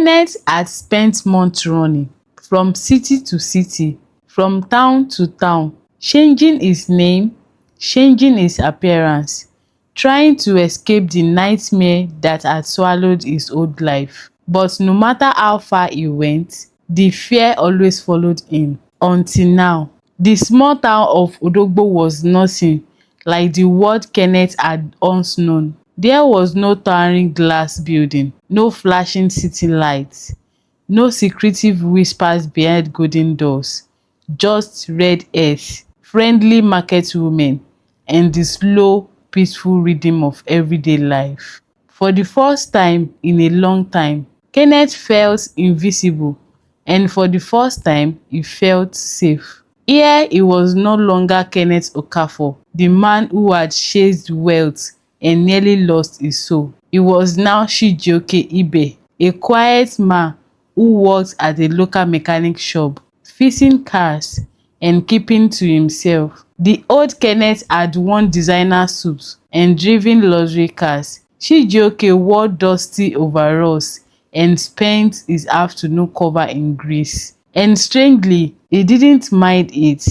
Kenneth had spent months running from city to city, from town to town, changing his name, changing his appearance, trying to escape the nightmare that had swallowed his old life. But no matter how far he went, the fear always followed him. Until now, the small town of Odogbo was nothing like the world Kenneth had once known. There was no towering glass building, no flashing city lights, no secretive whispers behind golden doors, just red earth, friendly market women, and the slow, peaceful rhythm of everyday life. For the first time in a long time, Kenneth felt invisible, and for the first time, he felt safe. Here he was no longer Kenneth Okafor, the man who had chased wealth and nearly lost his soul. He was now Chijioke Ibe, a quiet man who worked at a local mechanic shop, fixing cars and keeping to himself. The old Kenneth had worn designer suits and driven luxury cars. Chijioke wore dusty overalls and spent his afternoon covered in grease. And strangely, he didn't mind it.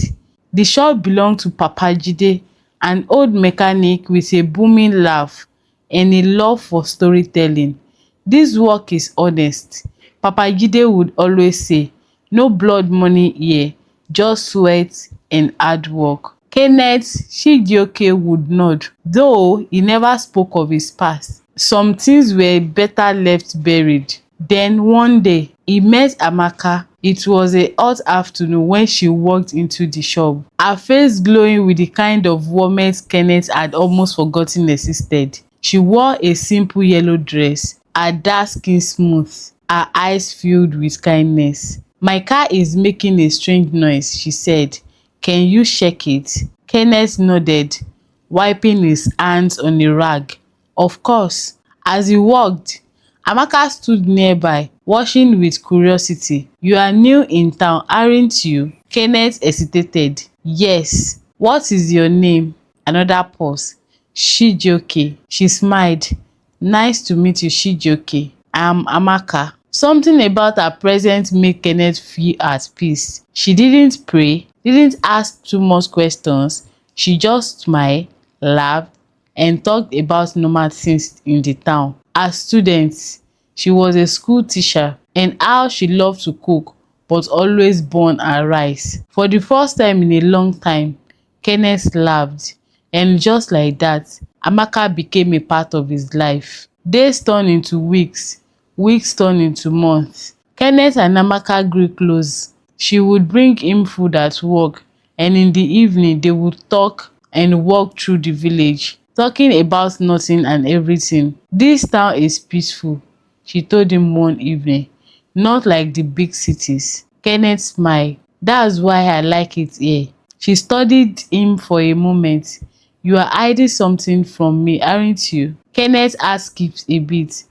The shop belonged to Papa Jide, an old mechanic with a booming laugh and a love for storytelling. This work is honest, Papa Jide would always say. No blood money here, just sweat and hard work. Kenneth Chijioke would nod, though he never spoke of his past. Some things were better left buried. Then one day, he met Amaka. It was a hot afternoon when she walked into the shop, her face glowing with the kind of warmth Kenneth had almost forgotten existed. She wore a simple yellow dress, her dark skin smooth, her eyes filled with kindness. "My car is making a strange noise," she said. "Can you check it?" Kenneth nodded, wiping his hands on a rag. Of course. As he walked, Amaka stood nearby, watching with curiosity. "You are new in town, aren't you?" Kenneth hesitated. "Yes." "What is your name?" Another pause. "Chijioke." She smiled. "Nice to meet you, Chijioke. I am Amaka." Something about her presence made Kenneth feel at peace. She didn't pray, didn't ask too much questions. She just smiled, laughed, and talked about normal things in the town. As students, she was a school teacher, and how she loved to cook but always burn her rice. For the first time in a long time, Kenneth laughed, and just like that, Amaka became a part of his life. Days turned into weeks, weeks turned into months. Kenneth and Amaka grew close. She would bring him food at work, and in the evening they would talk and walk through the village, talking about nothing and everything. "This town is peaceful," she told him one evening. "Not like the big cities." Kenneth smiled. "That's why I like it here." She studied him for a moment. "You are hiding something from me, aren't you?" Kenneth had skipped a bit,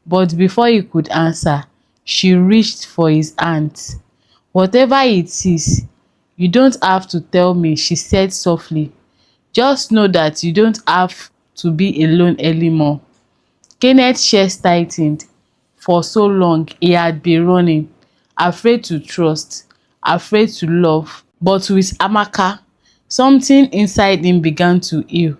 but before he could answer, she reached for his hand. "Whatever it is, you don't have to tell me," she said softly. "Just know that you don't have to be alone anymore." Kenneth's chest tightened. For so long, he had been running, afraid to trust, afraid to love. But with Amaka, something inside him began to heal.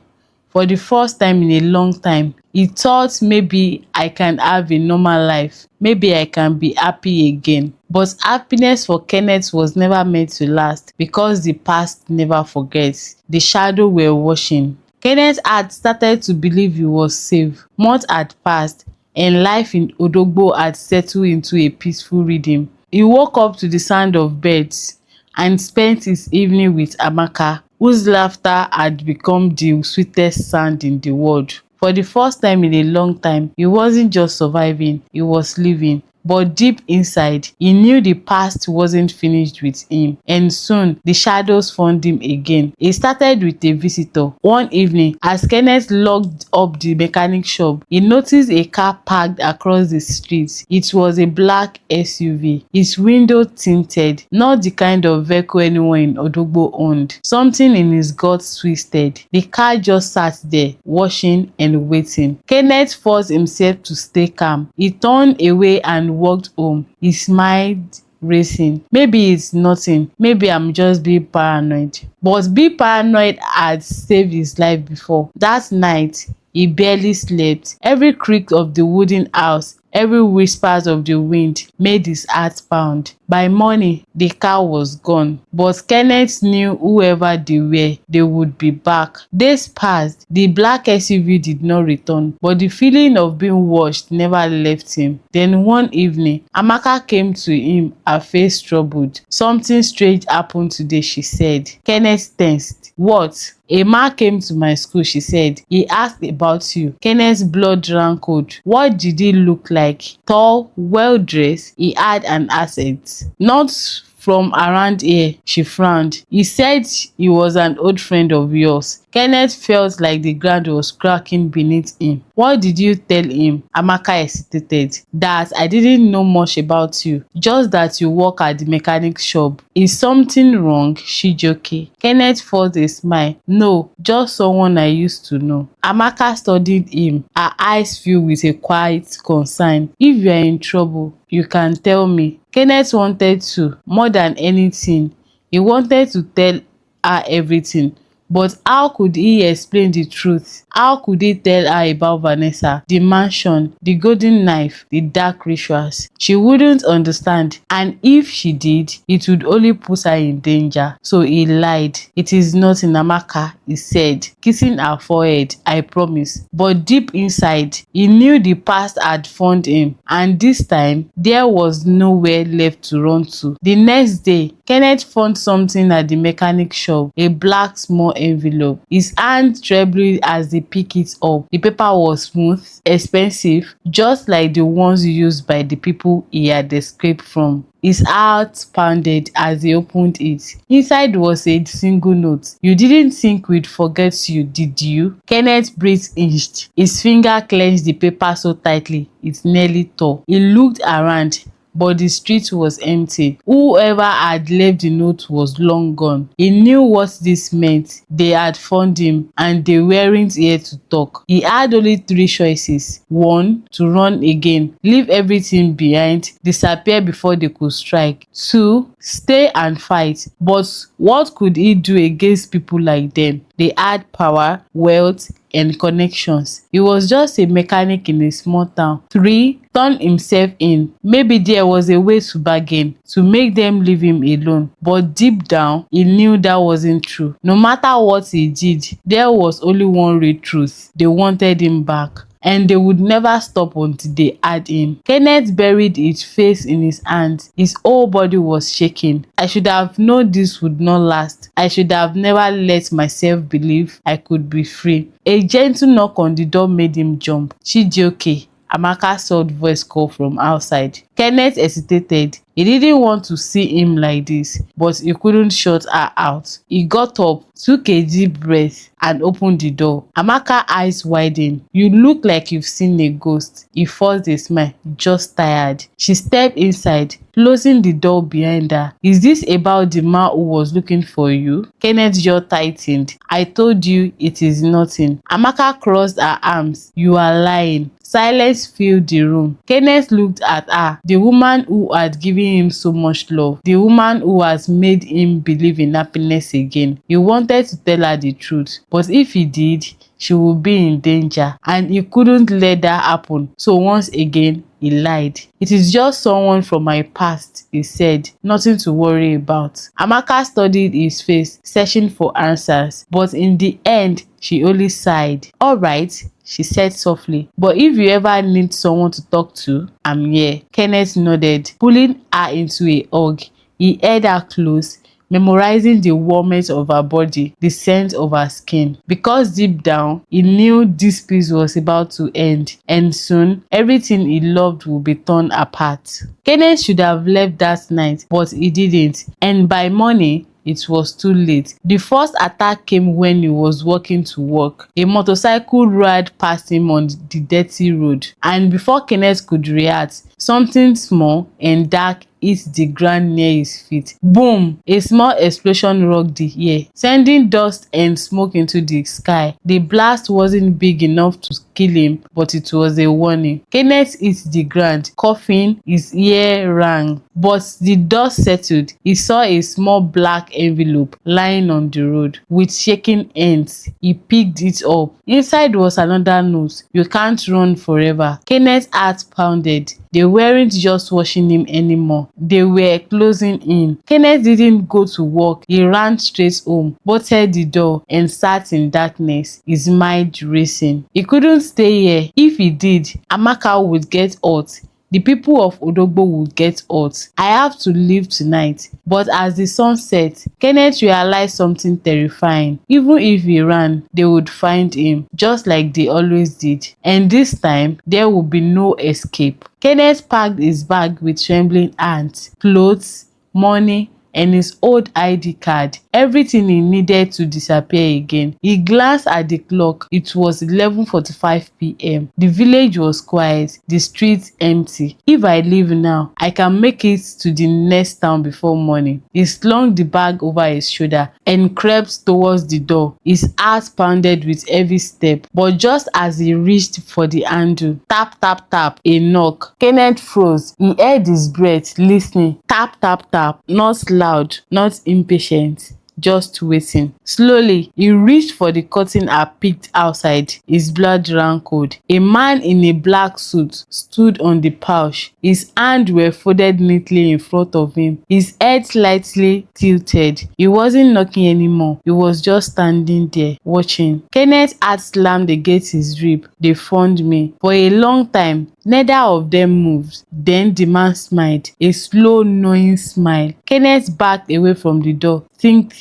For the first time in a long time, he thought, maybe I can have a normal life. Maybe I can be happy again. But happiness for Kenneth was never meant to last, because the past never forgets. The shadows were watching. Kenneth had started to believe he was safe. Months had passed, and life in Odogbo had settled into a peaceful rhythm. He woke up to the sound of birds and spent his evening with Amaka, whose laughter had become the sweetest sound in the world. For the first time in a long time, he wasn't just surviving, he was living. But deep inside, he knew the past wasn't finished with him, and soon the shadows found him again. It started with a visitor. One evening, as Kenneth locked up the mechanic shop, he noticed a car parked across the street. It was a black SUV, its window tinted, not the kind of vehicle anyone in Odogbo owned. Something in his guts twisted. The car just sat there, watching and waiting. Kenneth forced himself to stay calm. He turned away and walked home, he smiled, racing. Maybe it's nothing. Maybe I'm just being paranoid. But being paranoid had saved his life before. That night, he barely slept. Every creak of the wooden house, every whispers of the wind made his heart pound. By morning, the car was gone, but Kenneth knew whoever they were, they would be back. Days passed. The black SUV did not return, but the feeling of being watched never left him. Then one evening, Amaka came to him, her face troubled. Something strange happened today, she said. Kenneth tensed. What? A man came to my school, she said. He asked about you. Kenneth's blood ran cold. What did he look like? Tall, well-dressed. He had an accent. Not from around here, she frowned. He said he was an old friend of yours. Kenneth felt like the ground was cracking beneath him. What did you tell him? Amaka hesitated. That I didn't know much about you, just that you work at the mechanic shop. Is something wrong? She joked. Kenneth forced a smile. No, just someone I used to know. Amaka studied him, her eyes filled with a quiet concern. If you are in trouble, you can tell me. Kenneth wanted to, more than anything. He wanted to tell her everything. But how could he explain the truth? How could he tell her about Vanessa, the mansion, the golden knife, the dark rituals? She wouldn't understand, and if she did, it would only put her in danger. So he lied. It is nothing, Amaka, he said, kissing her forehead. I promise. But deep inside, he knew the past had found him, and this time, there was nowhere left to run to. The next day, Kenneth found something at the mechanic shop, a black small envelope. His hand trembled as they picked it up. The paper was smooth, expensive, just like the ones used by the people he had escaped from. His heart pounded as he opened it. Inside was a single note. You didn't think we'd forget you, did you? Kenneth breathed inched. His finger clenched the paper so tightly it nearly tore. He looked around, but the street was empty. Whoever had left the note was long gone. He knew what this meant. They had found him, and they weren't here to talk. He had only 3 choices. 1, to run again, leave everything behind, disappear before they could strike. 2, stay and fight. But what could he do against people like them? They had power, wealth, and connections. He was just a mechanic in a small town. 3, turn himself in. Maybe there was a way to bargain, to make them leave him alone. But deep down, he knew that wasn't true. No matter what he did, there was only one real truth. They wanted him back, and they would never stop until they had him. Kenneth buried his face in his hands. His whole body was shaking. I should have known this would not last. I should have never let myself believe I could be free. A gentle knock on the door made him jump. Chijioke, Amaka's soft voice called from outside. Kenneth hesitated. He didn't want to see him like this, but he couldn't shut her out. He got up, took a deep breath, and opened the door. Amaka's eyes widened. You look like you've seen a ghost. He forced a smile, just tired. She stepped inside, closing the door behind her. Is this about the man who was looking for you? Kenneth's jaw tightened. I told you it is nothing. Amaka crossed her arms. You are lying. Silence filled the room. Kenneth looked at her, the woman who had given him so much love, the woman who has made him believe in happiness again. He wanted to tell her the truth, but if he did, she would be in danger, and he couldn't let that happen. So once again, he lied. It is just someone from my past, he said. Nothing to worry about. Amaka studied his face, searching for answers, but in the end, she only sighed. All right, she said softly. But if you ever need someone to talk to, I'm here. Kenneth nodded, pulling her into a hug. He held her close, memorizing the warmth of her body, the scent of her skin. Because deep down, he knew this peace was about to end, and soon, everything he loved would be torn apart. Kenneth should have left that night, but he didn't, and by morning, it was too late. The first attack came when he was walking to work. A motorcycle roared past him on the dirty road, and before Kenneth could react, something small and dark hit the ground near his feet. Boom! A small explosion rocked the air, sending dust and smoke into the sky. The blast wasn't big enough to kill him, but it was a warning. Kenneth hit the ground, coughing, his ear rang. But the dust settled. He saw a small black envelope lying on the road. With shaking hands, he picked it up. Inside was another note. You can't run forever. Kenneth's heart pounded. They weren't just watching him anymore. They were closing in. Kenneth didn't go to work. He ran straight home, bolted the door, and sat in darkness, his mind racing. He couldn't stay here. If he did, Amaka would get hurt. The people of Odogbo would get hurt. I have to leave tonight. But as the sun set, Kenneth realized something terrifying. Even if he ran, they would find him, just like they always did. And this time, there would be no escape. Kenneth packed his bag with trembling hands, clothes, money, and his old ID card, everything he needed to disappear again. He glanced at the clock. It was 11:45 p.m. The village was quiet, the streets empty. If I leave now, I can make it to the next town before morning. He slung the bag over his shoulder and crept towards the door. His heart pounded with every step, but just as he reached for the handle, tap, tap, tap, a knock. Kenneth froze. He held his breath, listening. Tap, tap, tap, not loud, not impatient, just waiting. Slowly, he reached for the curtain and peeked outside. His blood ran cold. A man in a black suit stood on the porch. His hands were folded neatly in front of him. His head slightly tilted. He wasn't knocking anymore. He was just standing there, watching. Kenneth's heart slammed against his rib. They found me. For a long time, neither of them moved. Then the man smiled, a slow, knowing smile. Kenneth backed away from the door. Think.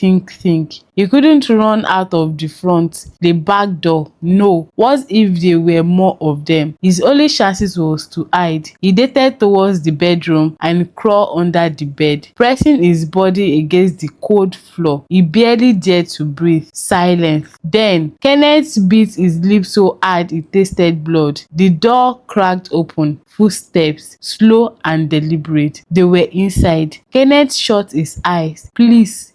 He couldn't run out of the front, the back door. No. What if there were more of them? His only chances was to hide. He darted towards the bedroom and crawled under the bed, pressing his body against the cold floor. He barely dared to breathe. Silence. Then, Kenneth bit his lip so hard it tasted blood. The door cracked open. Footsteps, slow and deliberate. They were inside. Kenneth shut his eyes. Please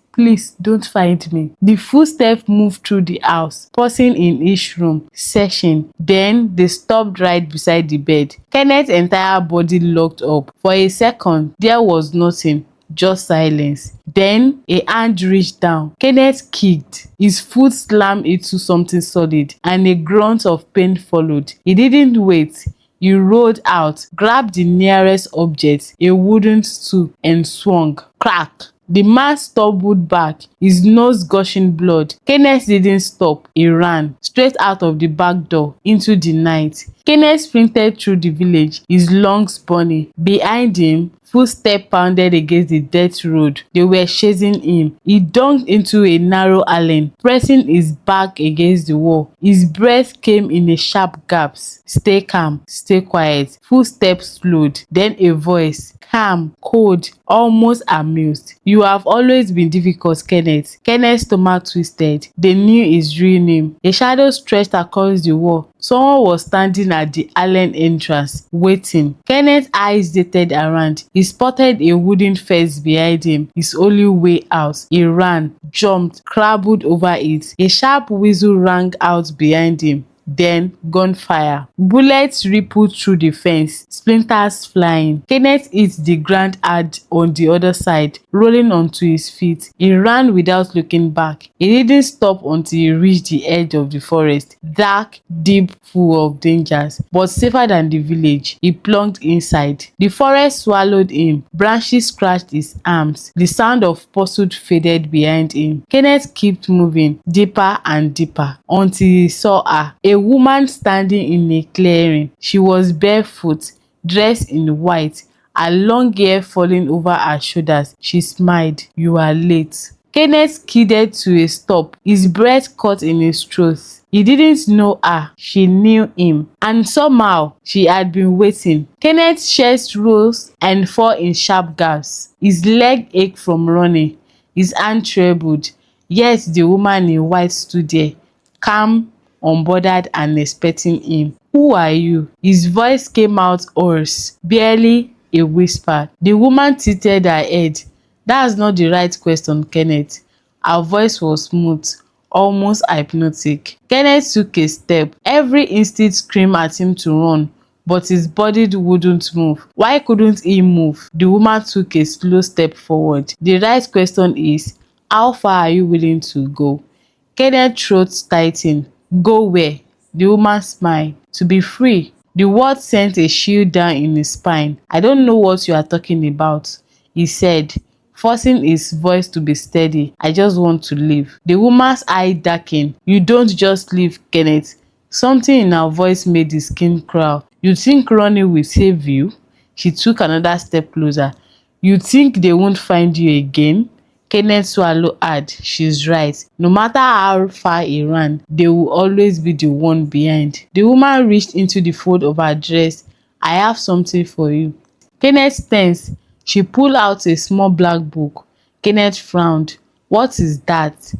don't find me. The footsteps moved through the house, pausing in each room, searching. Then they stopped right beside the bed. Kenneth's entire body locked up. For a second, there was nothing, just silence. Then a hand reached down. Kenneth kicked. His foot slammed into something solid, and a grunt of pain followed. He didn't wait. He rolled out, grabbed the nearest object, a wooden stool, and swung. Crack! The man stumbled back, his nose gushing blood. Kenneth didn't stop. He ran straight out of the back door into the night. Kenneth sprinted through the village, his lungs burning. Behind him, footsteps pounded against the dirt road. They were chasing him. He dunked into a narrow alley, pressing his back against the wall. His breath came in a sharp gasp. Stay calm, stay quiet. Footsteps slowed. Then a voice, calm, cold, almost amused. You have always been difficult, Kenneth. Kenneth's stomach twisted. They knew his real name. A shadow stretched across the wall. Someone was standing at the alley entrance, waiting. Kenneth's eyes darted around. He spotted a wooden fence behind him, his only way out. He ran, jumped, crumbled over it. A sharp whistle rang out behind him. Then gunfire. Bullets rippled through the fence, splinters flying. Kenneth hit the ground hard on the other side, rolling onto his feet. He ran without looking back. He didn't stop until he reached the edge of the forest, dark, deep, full of dangers, but safer than the village. He plunged inside. The forest swallowed him. Branches scratched his arms. The sound of pursuit faded behind him. Kenneth kept moving, deeper and deeper, until he saw her. A woman standing in a clearing. She was barefoot, dressed in white, her long hair falling over her shoulders. She smiled. You are late. Kenneth skidded to a stop, his breath caught in his throat. He didn't know her. She knew him. And somehow, she had been waiting. Kenneth's chest rose and fell in sharp gasps. His leg ached from running. His hand trembled. Yet the woman in white stood there, calm, unbothered and expecting him. Who are you? His voice came out hoarse, barely A whisper. The woman tilted her head. That's not the right question, Kenneth. Her voice was smooth, almost hypnotic. Kenneth took a step. Every instinct screamed at him to run, but his body wouldn't move. Why couldn't he move? The woman took a slow step forward. The right question is, how far are you willing to go? Kenneth's throat tightened. Go where? The woman smiled. To be free. The word sent a chill down in his spine. I don't know what you are talking about, he said, forcing his voice to be steady. I just want to leave. The woman's eye darkened. You don't just leave, Kenneth. Something in her voice made his skin crawl. You think running will save you? She took another step closer. You think they won't find you again? Kenneth swallowed hard. She's right. No matter how far he ran, they will always be the one behind. The woman reached into the fold of her dress. I have something for you. Kenneth tensed. She pulled out a small black book. Kenneth frowned. What is that?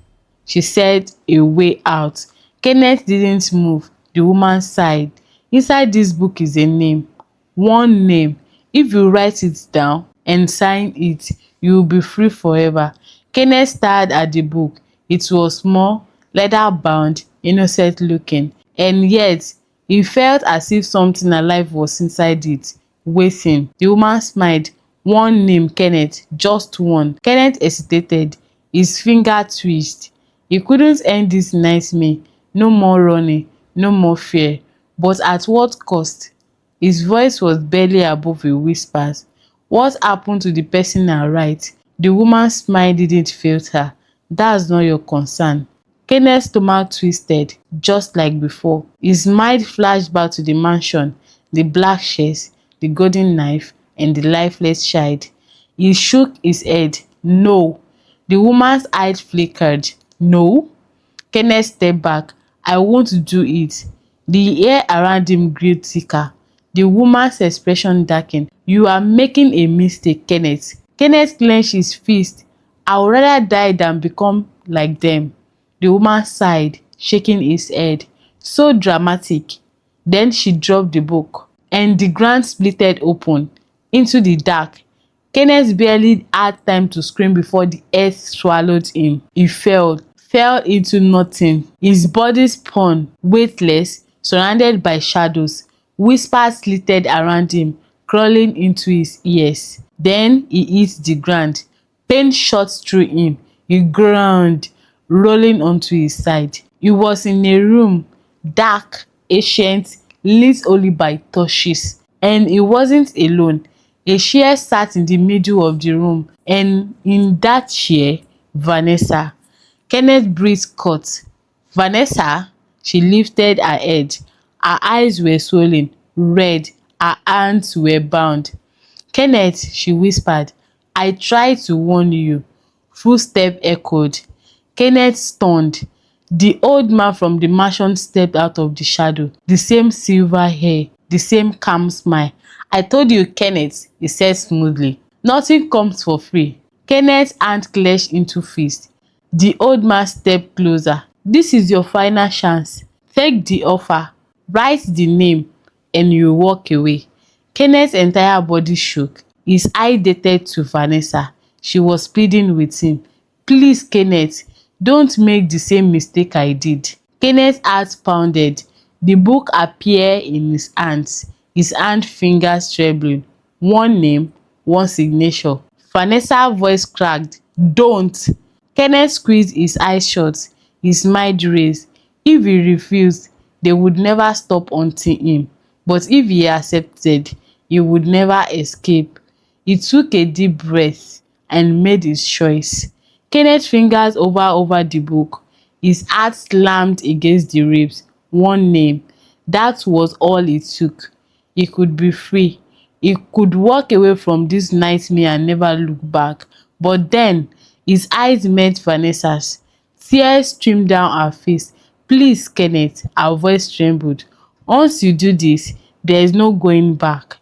She said, a way out. Kenneth didn't move. The woman sighed. Inside this book is a name. One name. If you write it down and sign it, you will be free forever. Kenneth stared at the book. It was small, leather-bound, innocent looking, and yet he felt as if something alive was inside it, waiting. The woman smiled. One name, Kenneth, just one. Kenneth hesitated. His finger twitched. He couldn't end this nightmare. No more running, no more fear. But at what cost? His voice was barely above a whisper. What happened to the person I write? The woman's smile didn't fail her. That's not your concern. Kenneth's stomach twisted, just like before. His mind flashed back to the mansion, the black chairs, the golden knife, and the lifeless child. He shook his head. No. The woman's eyes flickered. No. Kenneth stepped back. I won't do it. The air around him grew thicker. The woman's expression darkened. You are making a mistake, Kenneth. Kenneth clenched his fist. I would rather die than become like them. The woman sighed, shaking his head. So dramatic. Then she dropped the book, and the ground splitted open into the dark. Kenneth barely had time to scream before the earth swallowed him. He fell into nothing. His body spun, weightless, surrounded by shadows. Whispers slittered around him, crawling into his ears. Then he hit the ground. Pain shot through him. He groaned, rolling onto his side. He was in a room, dark, ancient, lit only by torches. And he wasn't alone. A chair sat in the middle of the room, and in that chair, Vanessa. Kenneth breathed caught. Vanessa? She lifted her head. Her eyes were swollen, red. Her hands were bound. Kenneth, she whispered, I tried to warn you. Footsteps echoed. Kenneth stunned. The old man from the mansion stepped out of the shadow. The same silver hair, the same calm smile. I told you, Kenneth, he said smoothly. Nothing comes for free. Kenneth's hand clenched into fist. The old man stepped closer. This is your final chance. Take the offer. Write the name and you walk away. Kenneth's entire body shook. His eye darted to Vanessa. She was pleading with him. Please, Kenneth, don't make the same mistake I did. Kenneth's heart pounded. The book appeared in his hands. His fingers trembling. One name, one signature. Vanessa's voice cracked. Don't! Kenneth squeezed his eyes shut. His mind raced. If he refused, they would never stop haunting him. But if he accepted, he would never escape. He took a deep breath and made his choice. Kenneth's fingers over the book. His heart slammed against the ribs. One name. That was all it took. He could be free. He could walk away from this nightmare and never look back. But then, his eyes met Vanessa's. Tears streamed down her face. Please, Kenneth, her voice trembled. Once you do this, there is no going back.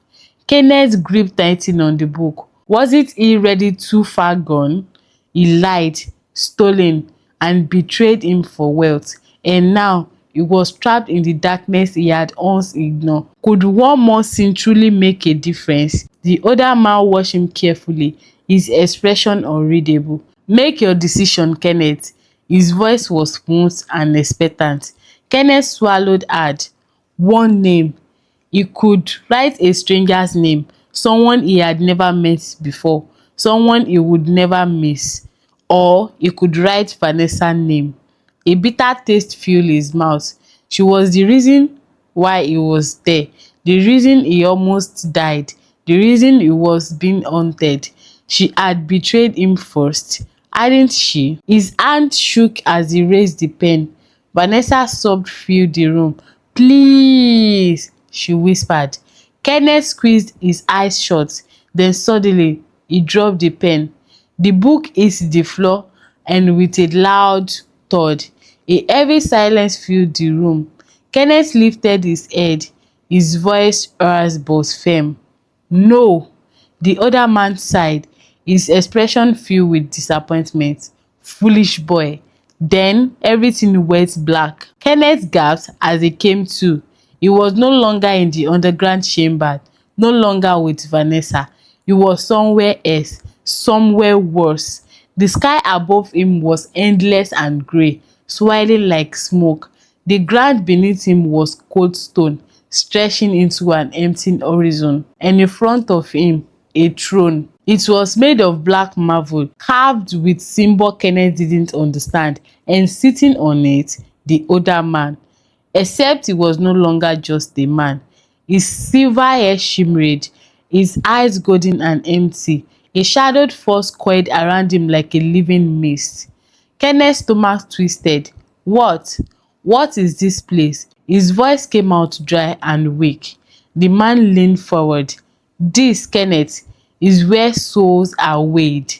Kenneth gripped tightly on the book. Wasn't he already too far gone? He lied, stolen, and betrayed him for wealth. And now, He was trapped in the darkness he had once ignored. Could one more scene truly make a difference? The older man watched him carefully, his expression unreadable. Make your decision, Kenneth. His voice was smooth and expectant. Kenneth swallowed hard. One name. He could write a stranger's name, someone he had never met before, someone he would never miss. Or he could write Vanessa's name. A bitter taste filled his mouth. She was the reason why he was there, the reason he almost died, the reason he was being haunted. She had betrayed him first, hadn't she? His hand shook as he raised the pen. Vanessa sobbed filled the room. "Please," she whispered. Kenneth squeezed his eyes shut. Then suddenly, he dropped the pen. The book hit the floor, and with a loud thud, a heavy silence filled the room. Kenneth lifted his head, his voice hoarse but firm. "No." The other man sighed, his expression filled with disappointment. "Foolish boy." Then everything went black. Kenneth gasped as he came to. He was no longer in the underground chamber, no longer with Vanessa. He was somewhere else, somewhere worse. The sky above him was endless and grey, swirling like smoke. The ground beneath him was cold stone, stretching into an empty horizon. And in front of him, a throne. It was made of black marble, carved with symbol Kenneth didn't understand, and sitting on it, the older man. Except he was no longer just a man. His silver hair shimmered, his eyes golden and empty. A shadowed force coiled around him like a living mist. Kenneth's stomach twisted. What? What is this place? His voice came out dry and weak. The man leaned forward. This, Kenneth, is where souls are weighed.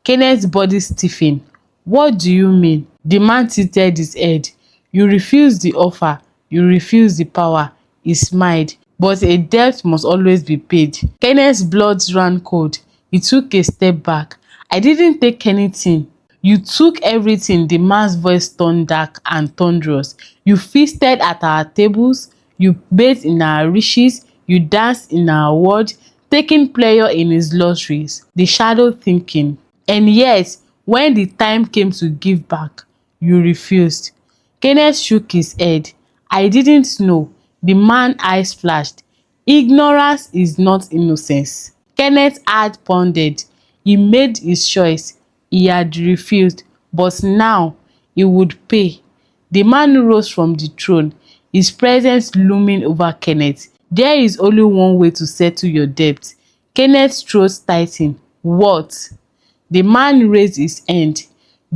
Kenneth's body stiffened. What do you mean? The man tilted his head. You refuse the offer. You refuse the power. He smiled. But a debt must always be paid. Kenneth's blood ran cold. He took a step back. I didn't take anything. You took everything. The man's voice turned dark and thunderous. You feasted at our tables. You bathed in our riches. You danced in our world, taking pleasure in his luxuries. The shadow thinking. And yet, when the time came to give back, you refused. Kenneth shook his head. I didn't know. The man's eyes flashed. Ignorance is not innocence. Kenneth had pondered. He made his choice. He had refused, but now he would pay. The man rose from the throne, his presence looming over Kenneth. There is only one way to settle your debt. Kenneth's throat tightened. What? The man raised his hand.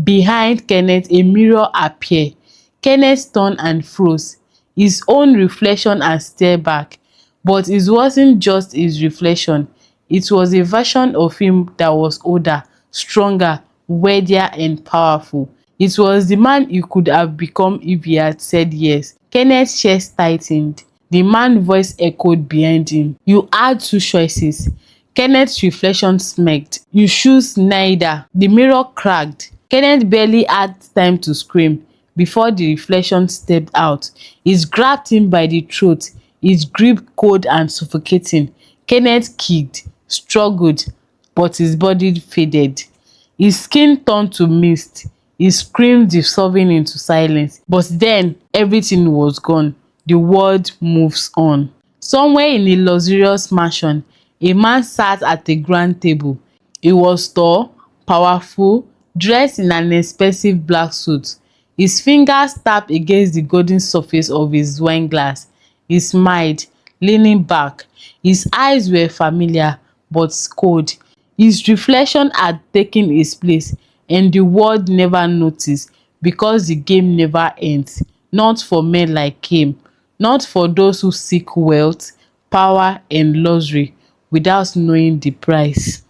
Behind Kenneth, a mirror appeared. Kenneth turned and froze. His own reflection had stared back. But it wasn't just his reflection. It was a version of him that was older, stronger, wealthier, and powerful. It was the man he could have become if he had said yes. Kenneth's chest tightened. The man's voice echoed behind him. You had two choices. Kenneth's reflection smirked. You choose neither. The mirror cracked. Kenneth barely had time to scream before the reflection stepped out. It grabbed him by the throat, its grip cold and suffocating. Kenneth kicked, struggled, but his body faded. His skin turned to mist. He screamed, dissolving into silence. But then everything was gone. The world moves on. Somewhere in a luxurious mansion, a man sat at a grand table. He was tall, powerful, dressed in an expensive black suit. His fingers tapped against the golden surface of his wine glass. He smiled, leaning back. His eyes were familiar, but cold. His reflection had taken his place, and the world never noticed, because the game never ends. Not for men like him. Not for those who seek wealth, power, and luxury without knowing the price.